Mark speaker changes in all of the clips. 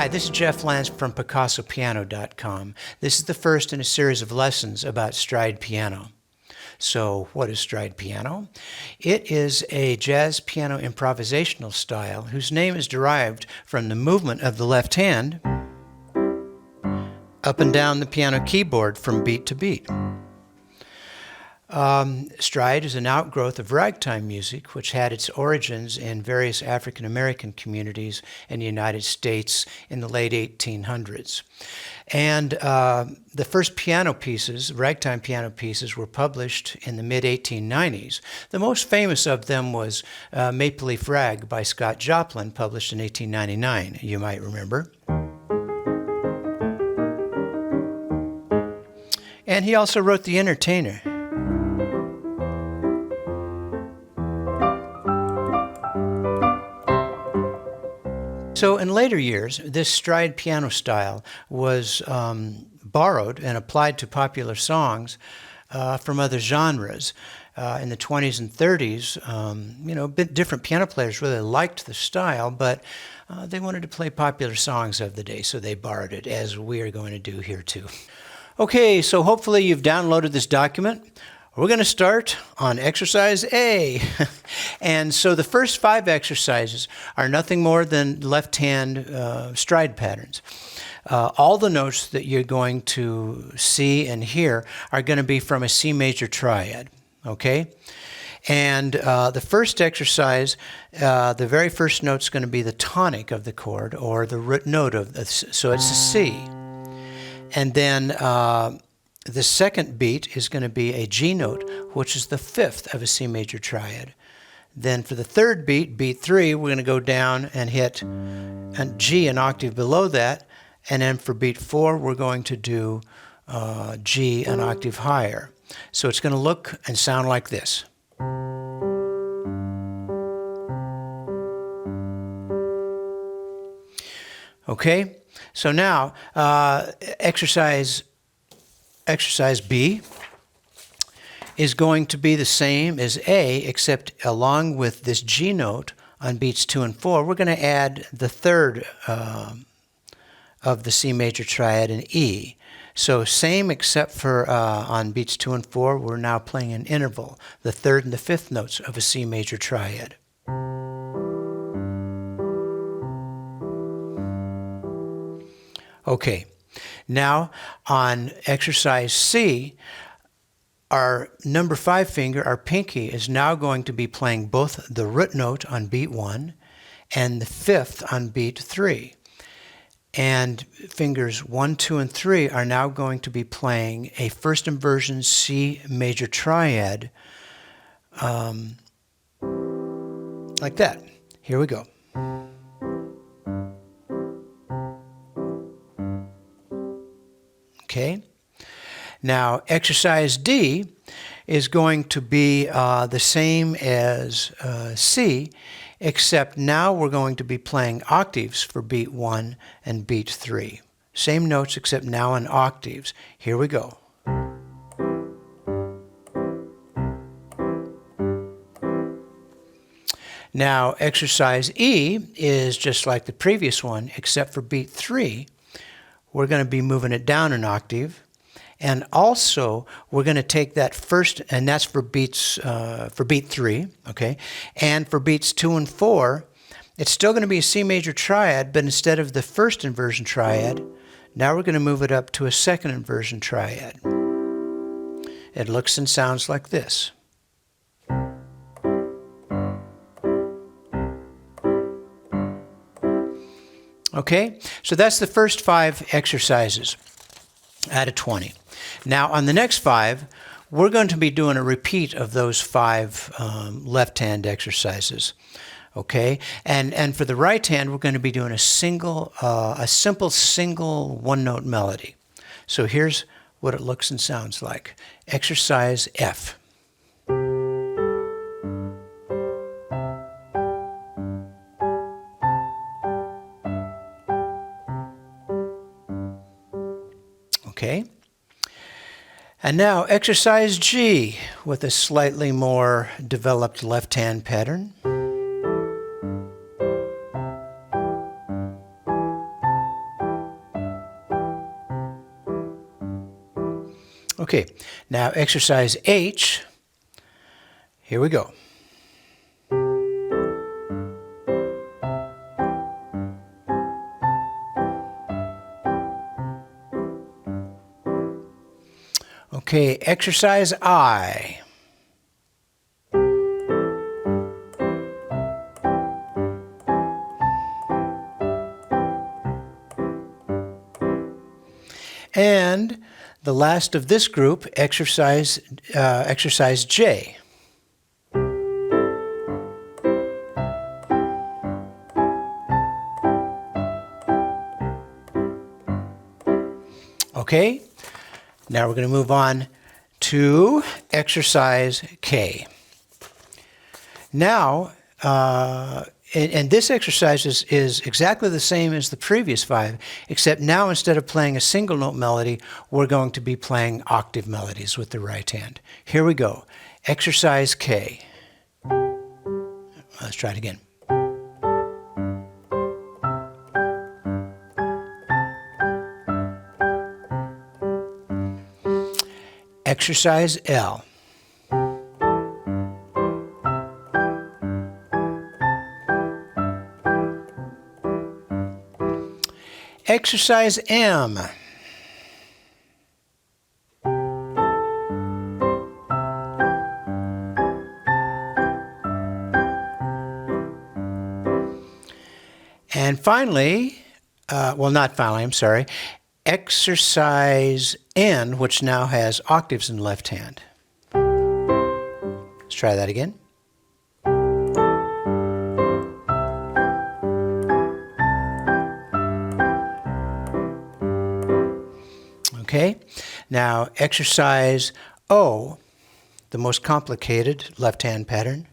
Speaker 1: Hi, this is Jeff Lance from PicassoPiano.com. This is the first in a series of lessons about stride piano. So, what is stride piano? It is a jazz piano improvisational style whose name is derived from the movement of the left hand up and down the piano keyboard from beat to beat. Stride is an outgrowth of ragtime music, which had its origins in various African American communities in the United States in the late 1800s. And the first piano pieces, ragtime piano pieces, were published in the mid-1890s. The most famous of them was Maple Leaf Rag by Scott Joplin, published in 1899, you might remember. And he also wrote The Entertainer. So in later years, this stride piano style was borrowed and applied to popular songs from other genres. In the 20s and 30s, a bit different piano players really liked the style, but they wanted to play popular songs of the day, so they borrowed it, as we are going to do here too. Okay, so hopefully you've downloaded this document. We're going to start on exercise A. And so the first 5 exercises are nothing more than left hand stride patterns. All the notes that you're going to see and hear are going to be from a C major triad, okay? And the first exercise, the very first note is going to be the tonic of the chord, or the root note of so it's a C. And then the second beat is going to be a G note, which is the 5th of a C major triad. Then for the third beat, beat 3, we're going to go down and hit a G an octave below that. And then for beat 4, we're going to do G an octave higher. So it's going to look and sound like this. Okay, so now exercise B is going to be the same as A, except along with this G note on beats 2 and 4, we're going to add the third of the C major triad, an E. So same, except for on beats 2 and 4, we're now playing an interval, the 3rd and the 5th notes of a C major triad. Okay. Now, on exercise C, our number 5 finger, our pinky, is now going to be playing both the root note on beat 1 and the 5th on beat 3. And fingers 1, 2, and 3 are now going to be playing a first inversion C major triad like that. Here we go. Okay. Now, exercise D is going to be the same as C, except now we're going to be playing octaves for beat 1 and beat 3. Same notes, except now in octaves. Here we go. Now, exercise E is just like the previous one, except for beat 3. We're going to be moving it down an octave. And also, we're going to take that first, and that's for beats, for beat 3, okay? And for beats 2 and 4, it's still going to be a C major triad, but instead of the first inversion triad, now we're going to move it up to a second inversion triad. It looks and sounds like this. Okay, so that's the first 5 exercises out of 20. Now on the next 5, we're going to be doing a repeat of those 5 left-hand exercises. Okay, and for the right hand, we're going to be doing a simple single one-note melody. So here's what it looks and sounds like. Exercise F. Okay, and now exercise G with a slightly more developed left-hand pattern. Okay, now exercise H. Here we go. Okay, exercise I. And the last of this group, exercise J. Okay, now we're going to move on to exercise K. Now, and this exercise is exactly the same as the previous 5, except now instead of playing a single note melody, we're going to be playing octave melodies with the right hand. Here we go. Exercise K. Let's try it again. Exercise L. Exercise M. And finally, well, not finally, I'm sorry, exercise N, which now has octaves in the left hand. Let's try that again. Okay, now exercise O, the most complicated left hand pattern.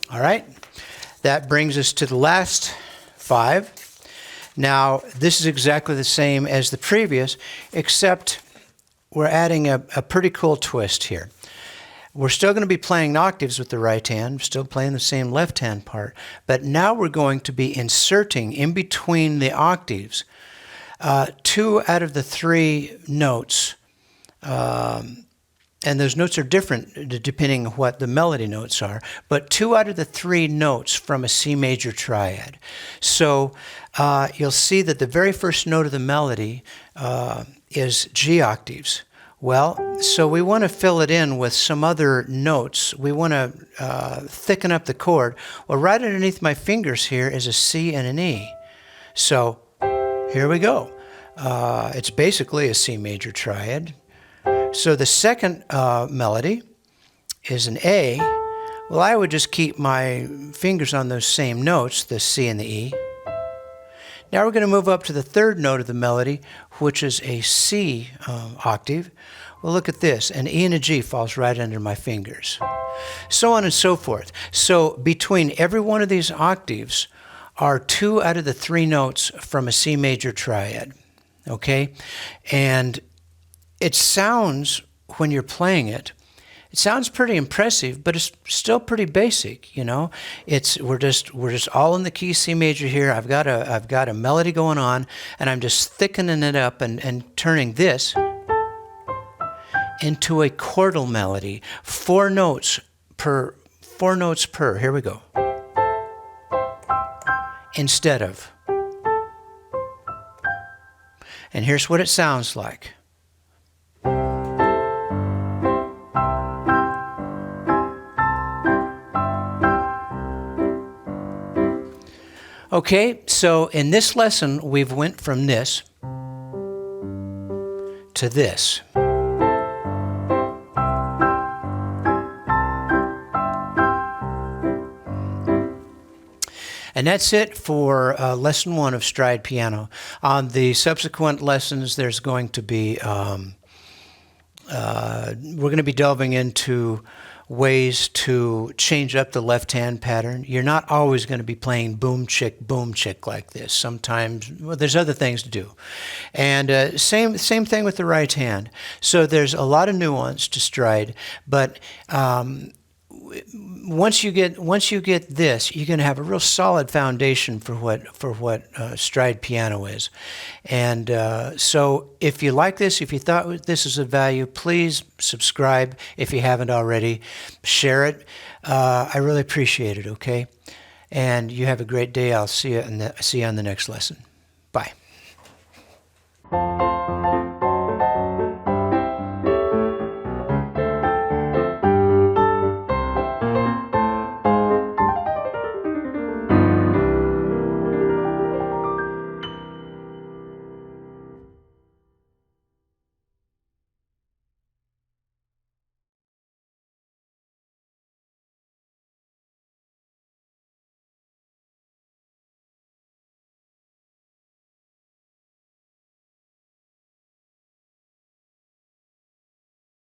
Speaker 1: All right, that brings us to the last 5. Now, this is exactly the same as the previous, except we're adding a pretty cool twist here. We're still going to be playing octaves with the right hand, still playing the same left hand part, but now we're going to be inserting in between the octaves 2 out of the 3 notes, and those notes are different depending on what the melody notes are, but 2 out of the 3 notes from a C major triad. So you'll see that the very first note of the melody is G octaves. Well, so we want to fill it in with some other notes. We want to thicken up the chord. Well, right underneath my fingers here is a C and an E. So here we go. It's basically a C major triad. So the second melody is an A. Well, I would just keep my fingers on those same notes, the C and the E. Now we're going to move up to the third note of the melody, which is a C octave. Well, look at this. An E and a G falls right under my fingers. So on and so forth. So between every one of these octaves are 2 out of the 3 notes from a C major triad. Okay? And it sounds, when you're playing it, it sounds pretty impressive, but it's still pretty basic, you know. We're just all in the key C major here. I've got a melody going on, and I'm just thickening it up and turning this into a chordal melody. 4 notes per. Here we go. Instead of. And here's what it sounds like. Okay, so in this lesson, we've went from this to this. And that's it for lesson 1 of stride piano. On the subsequent lessons, there's going to be, we're going to be delving into ways to change up the left hand pattern. You're not always going to be playing boom chick like this. Sometimes, well, there's other things to do. And same thing with the right hand. So there's a lot of nuance to stride, but once you get this, you're going to have a real solid foundation for what stride piano is. And so if you like this, if you thought this is of value, please subscribe if you haven't already. Share it. I really appreciate it. Okay, and you have a great day. I'll see you on the next lesson. Bye.